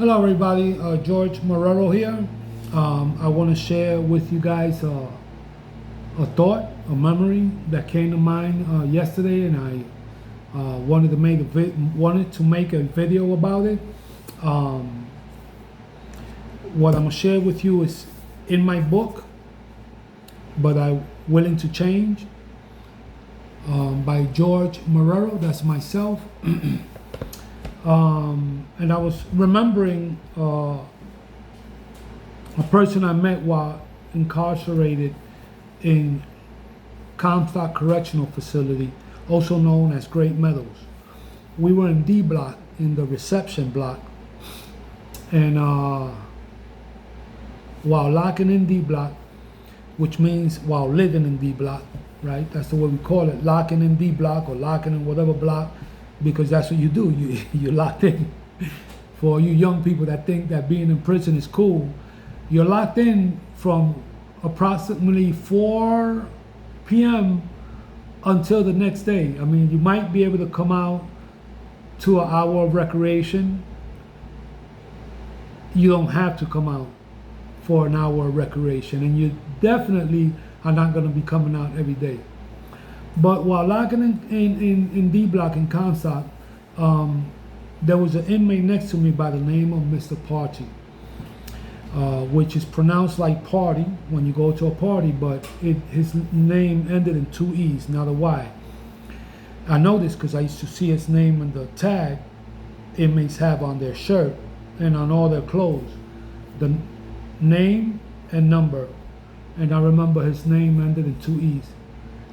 Hello everybody, George Marrero here. I want to share with you guys a thought, a memory that came to mind yesterday, and I wanted to make a video about it. What I'm gonna share with you is in my book, but I'm willing to change, by George Marrero. That's myself. And I was remembering a person I met while incarcerated in Comstock Correctional Facility, also known as Great Meadows. We were in D block, in the reception block, and while locking in D block, which means while living in D block, right? That's the way we call it, locking in D block or locking in whatever block, because that's what you do. You're locked in. For you young people that think that being in prison is cool, you're locked in from approximately 4 p.m. until the next day. I mean, you might be able to come out to an hour of recreation. You don't have to come out for an hour of recreation, and you definitely are not going to be coming out every day. But while locking in D block in Comstock, there was an inmate next to me by the name of Mr. Partee, which is pronounced like party when you go to a party, but his name ended in 2 E's, not a Y. I know this because I used to see his name in the tag inmates have on their shirt and on all their clothes, the name and number. And I remember his name ended in 2 E's.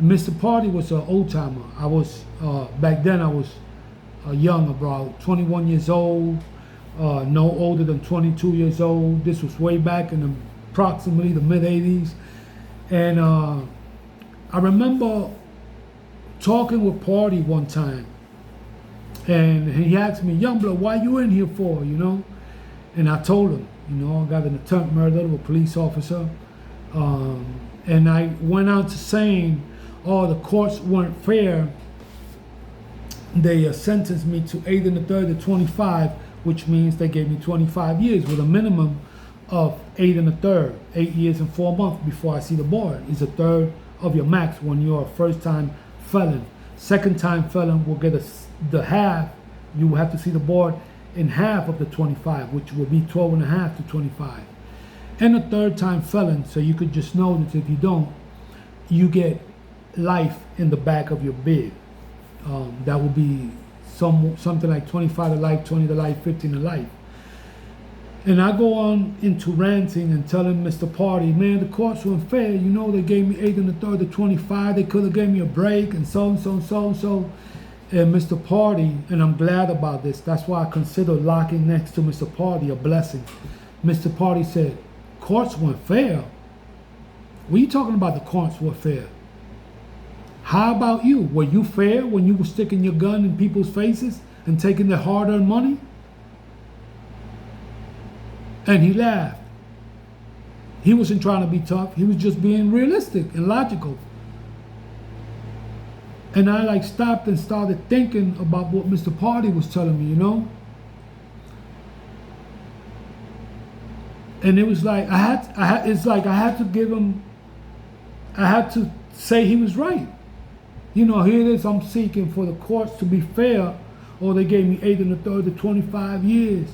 Mr. Partee was an old timer. I was, back then I was young, about 21 years old, no older than 22 years old. This was way back in approximately the mid 80s. And I remember talking with Partee one time, and he asked me, "Youngblood, why you in here for, you know?" And I told him, I got an attempt murder of a police officer. And I went out to saying, the courts weren't fair. They sentenced me to 8 1/3 to 25, which means they gave me 25 years with a minimum of 8 1/3, 8 years and 4 months before I see the board. It's a third of your max when you're a first-time felon. Second-time felon will get the half. You will have to see the board in half of the 25, which will be 12 1/2 to 25. And a third-time felon, so you could just know that if you don't, you get life in the back of your bid. That will be something like 25 to life, 20 to life, 15 to life. And I go on into ranting and telling Mr. Partee, man, the courts were unfair. They gave me 8 1/3 to 25. They could have gave me a break and so and so and so and so. And Mr. Partee, and I'm glad about this, that's why I consider locking next to Mr. Partee a blessing. Mr. Partee said, courts weren't fair? What are you talking about the courts were fair? How about you? Were you fair when you were sticking your gun in people's faces and taking their hard-earned money? And he laughed. He wasn't trying to be tough. He was just being realistic and logical. And I stopped and started thinking about what Mr. Partee was telling me, And it was like I had to give him. I had to say he was right. Here it is. I'm seeking for the courts to be fair, or they gave me 8 1/3 to 25 years.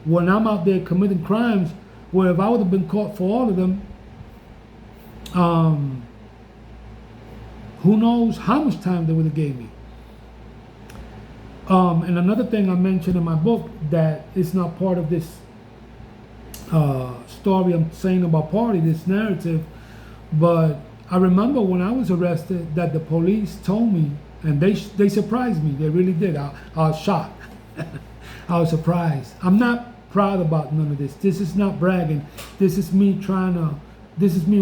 When I'm out there committing crimes, where if I would have been caught for all of them, who knows how much time they would have gave me. And another thing I mentioned in my book that is not part of this story I'm saying about Partee, this narrative, but I remember when I was arrested that the police told me, and they surprised me. They really did. I was shocked. I was surprised. I'm not proud about none of this. This is not bragging. This is me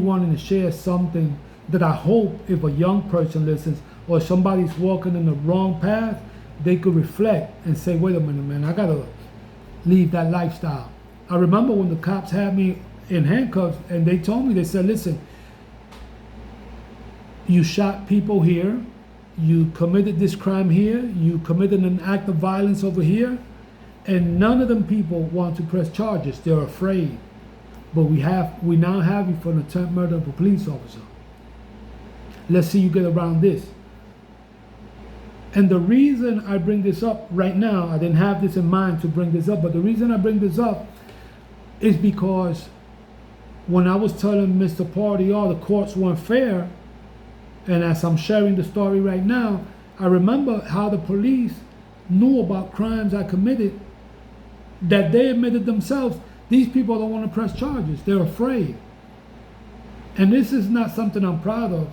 wanting to share something that I hope if a young person listens or somebody's walking in the wrong path, they could reflect and say, wait a minute, man, I gotta leave that lifestyle. I remember when the cops had me in handcuffs and they told me, they said, listen, you shot people here, you committed this crime here, you committed an act of violence over here, And none of them people want to press charges. They're afraid. But we now have you for an attempt murder of a police officer. Let's see you get around this. And the reason I bring this up right now, I didn't have this in mind to bring this up, but the reason I bring this up is because when I was telling Mr. Partee, oh, the courts weren't fair, and as I'm sharing the story right now, I remember how the police knew about crimes I committed that they admitted themselves. These people don't want to press charges. They're afraid. And this is not something I'm proud of.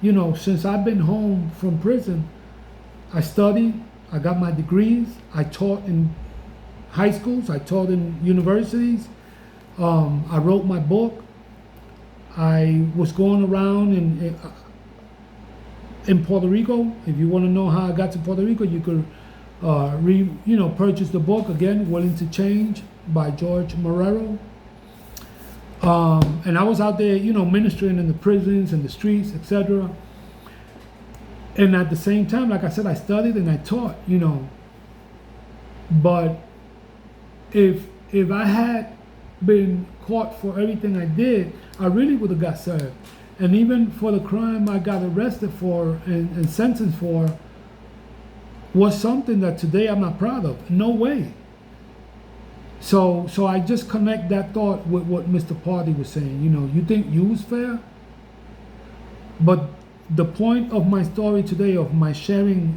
You know, since I've been home from prison, I studied, I got my degrees, I taught in high schools, I taught in universities, I wrote my book, I was going around in Puerto Rico. If you want to know how I got to Puerto Rico, you could purchase the book, again, Willing to Change by George Marrero. And I was out there, ministering in the prisons and the streets, etc. And at the same time, like I said, I studied and I taught, But if I had been caught for everything I did, I really would have got served. And even for the crime I got arrested for and sentenced for was something that today I'm not proud of. No way. So I just connect that thought with what Mr. Partee was saying. You think you was fair? But the point of my story today, of my sharing,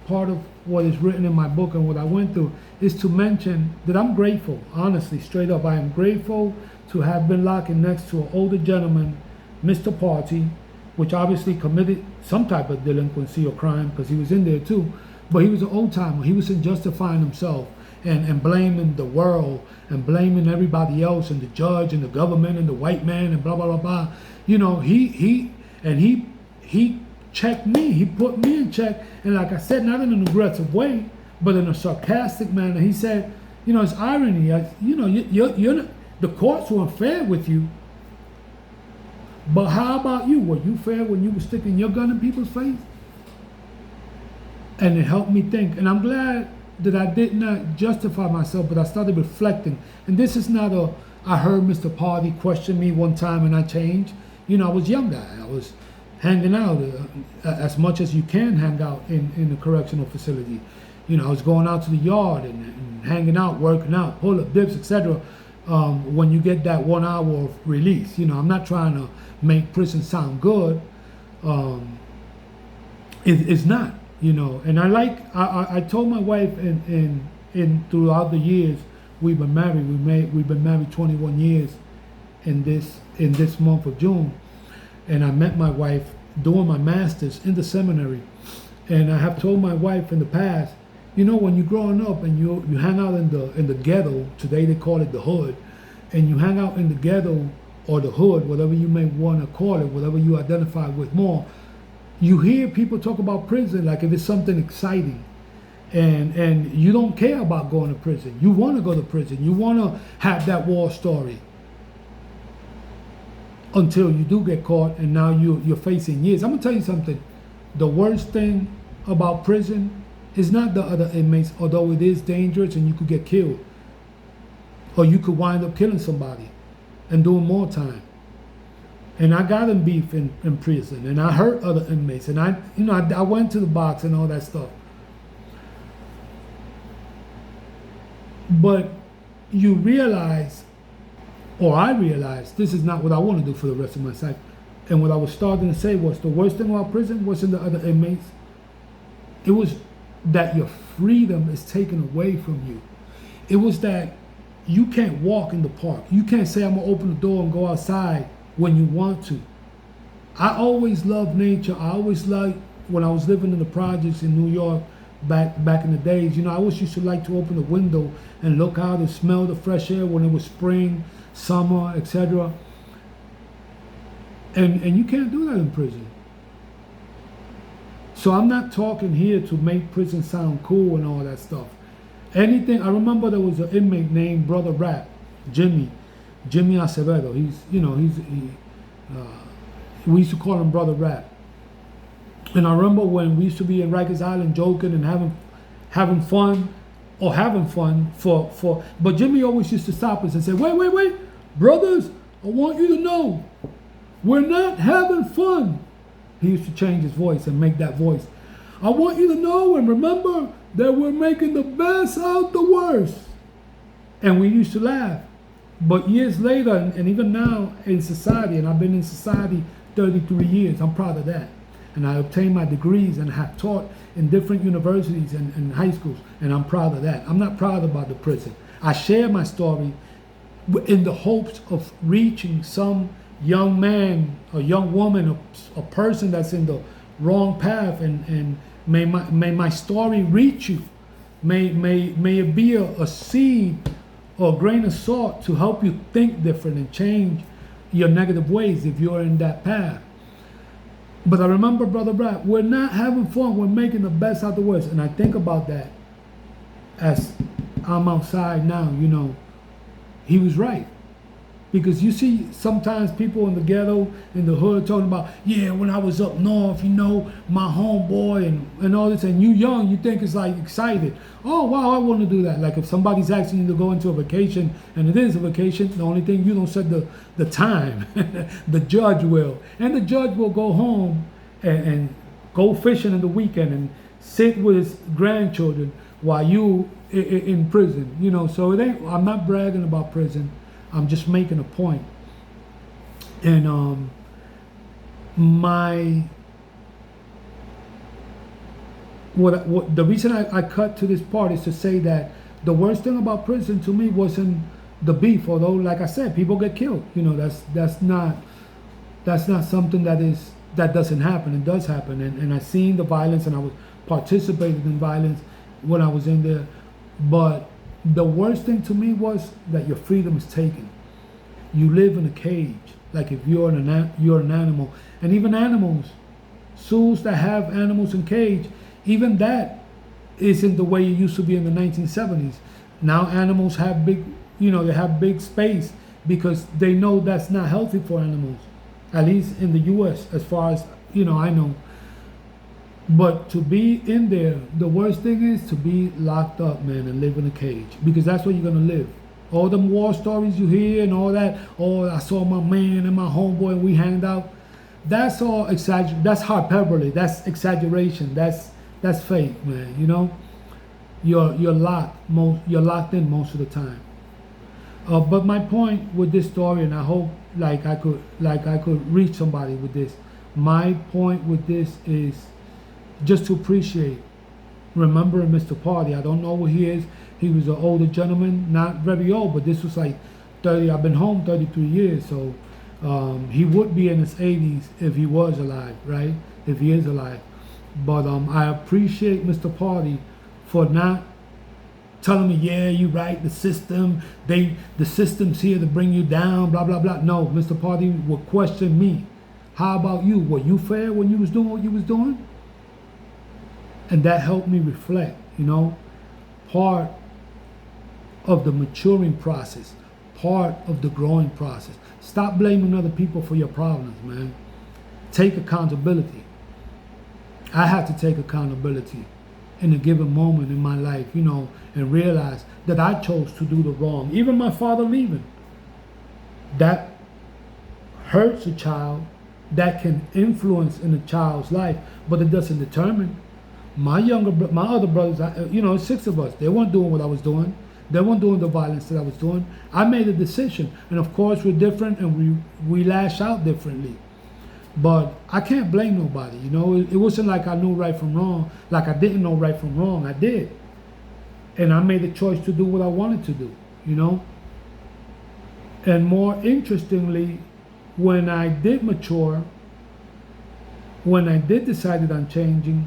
part of what is written in my book and what I went through, is to mention that I'm grateful, honestly, straight up. I am grateful to have been locked in next to an older gentleman, Mr. Partee, which obviously committed some type of delinquency or crime because he was in there too. But he was an old timer. He wasn't justifying himself and blaming the world and blaming everybody else and the judge and the government and the white man and blah, blah, blah, blah. He checked me. He put me in check. And like I said, not in an aggressive way, but in a sarcastic manner. He said, it's irony. You're the courts weren't fair with you. But how about you? Were you fair when you were sticking your gun in people's face? And it helped me think. And I'm glad that I did not justify myself, but I started reflecting. And this is not I heard Mr. Partee question me one time and I changed. I was young guy. I was hanging out as much as you can hang out in a correctional facility. I was going out to the yard and hanging out, working out, pull-up, dips, etc. When you get that 1 hour of release. I'm not trying to make prison sound good. It's not. And I told my wife in throughout the years we've been married. We've been married 21 years in this month of June. And I met my wife doing my master's in the seminary. And I have told my wife in the past, when you're growing up and you hang out in the ghetto, today they call it the hood, and you hang out in the ghetto or the hood, whatever you may want to call it, whatever you identify with more, you hear people talk about prison like if it's something exciting. And you don't care about going to prison. You want to go to prison. You want to have that war story. Until you do get caught and now you're facing years. I'm going to tell you something. The worst thing about prison is not the other inmates, although it is dangerous and you could get killed. Or you could wind up killing somebody and doing more time. And I got in beef in prison, and I hurt other inmates, and I went to the box and all that stuff. But you realize, or I realized, this is not what I want to do for the rest of my life. And what I was starting to say was the worst thing about prison wasn't the other inmates. It was that your freedom is taken away from you. It was that you can't walk in the park. You can't say, I'm going to open the door and go outside when you want to. I always loved nature. I always liked, when I was living in the projects in New York back in the days, I always used to like to open the window and look out and smell the fresh air when it was spring, summer, etc. And you can't do that in prison. So I'm not talking here to make prison sound cool and all that stuff. I remember there was an inmate named Brother Rat, Jimmy Acevedo. We used to call him Brother Rat. And I remember when we used to be in Rikers Island joking and having fun, or having fun but Jimmy always used to stop us and say, wait, brothers, I want you to know, we're not having fun. He used to change his voice and make that voice. I want you to know and remember that we're making the best out the worst. And we used to laugh. But years later, and even now in society, and I've been in society 33 years, I'm proud of that. And I obtained my degrees and have taught in different universities and high schools, and I'm proud of that. I'm not proud about the prison. I share my story in the hopes of reaching some young man or young woman, a person that's in the wrong path, and may my story reach you. May it be a seed or a grain of salt to help you think different and change your negative ways if you're in that path. But I remember, Brother Brad, we're not having fun. We're making the best out of the worst. And I think about that as I'm outside now, he was right. Because you see sometimes people in the ghetto, in the hood, talking about, yeah, when I was up north, my homeboy and all this, and you young, you think it's like excited. Oh, wow, I want to do that. Like if somebody's asking you to go into a vacation, and it is a vacation, the only thing you don't set the time, the judge will. And the judge will go home and go fishing in the weekend and sit with his grandchildren while you in prison, so it ain't, I'm not bragging about prison. I'm just making a point. And the reason I cut to this part is to say that the worst thing about prison to me wasn't the beef, although like I said, people get killed. That's not something that doesn't happen. It does happen, and I seen the violence, and I was participating in violence when I was in there. But the worst thing to me was that your freedom is taken. You live in a cage, like if you're an animal. And even animals, zoos that have animals in cage, even that isn't the way it used to be in the 1970s. Now animals have big space because they know that's not healthy for animals, at least in the US, as far as I know. But to be in there, the worst thing is to be locked up, man, and live in a cage, because that's where you're gonna live. All them war stories you hear and all that, I saw my man and my homeboy and we hanged out. That's all that's hyperbole, that's exaggeration, that's fake, man. You're locked in most of the time. But my point with this story, and I hope I could reach somebody with this. My point with this is just to appreciate, remembering Mr. Partee. I don't know who he is. He was an older gentleman, not very old, but this was like 30. I've been home 33 years, so he would be in his 80s if he was alive, right? If he is alive. But I appreciate Mr. Partee for not telling me, yeah, you're right, the system's here to bring you down, blah, blah, blah. No, Mr. Partee would question me. How about you? Were you fair when you was doing what you was doing? And that helped me reflect, part of the maturing process, part of the growing process. Stop blaming other people for your problems, man. Take accountability. I had to take accountability in a given moment in my life, and realize that I chose to do the wrong. Even my father leaving. That hurts a child, that can influence in a child's life, but it doesn't determine. My other brothers, it's 6 of us. They weren't doing what I was doing. They weren't doing the violence that I was doing. I made a decision, and of course we're different, and we lash out differently. But I can't blame nobody. It wasn't like I knew right from wrong. Like I didn't know right from wrong. I did, and I made a choice to do what I wanted to do. And more interestingly, when I did mature, when I did decide on changing,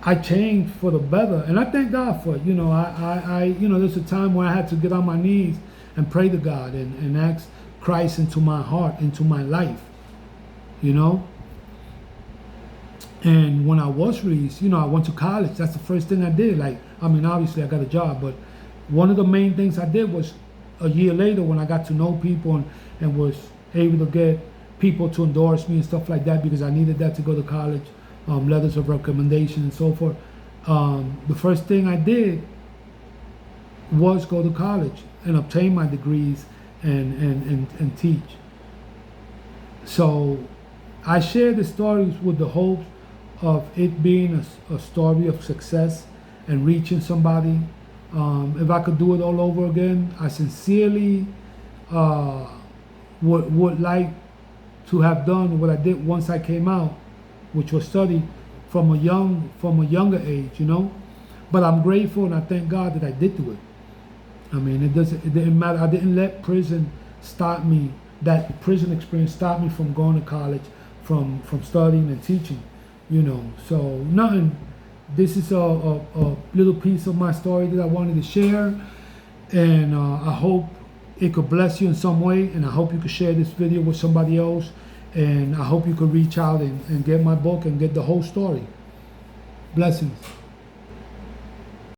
I changed for the better, and I thank God for it. There's a time where I had to get on my knees and pray to God and ask Christ into my heart, into my life, And when I was released, I went to college. That's the first thing I did. Obviously I got a job, but one of the main things I did was a year later when I got to know people and was able to get people to endorse me and stuff like that, because I needed that to go to college. Letters of recommendation and so forth. the first thing I did was go to college and obtain my degrees and teach. So I share the stories with the hopes of it being a story of success and reaching somebody. If I could do it all over again, I sincerely would like to have done what I did once I came out, which was study from a younger age, you know. But I'm grateful and I thank God that I did do it. I mean, it didn't matter. I didn't let prison stop me. That prison experience stopped me from going to college, from studying and teaching, you know. So nothing. This is a little piece of my story that I wanted to share, and I hope it could bless you in some way, and I hope you could share this video with somebody else, and I hope you could reach out and get my book and get the whole story. Blessings.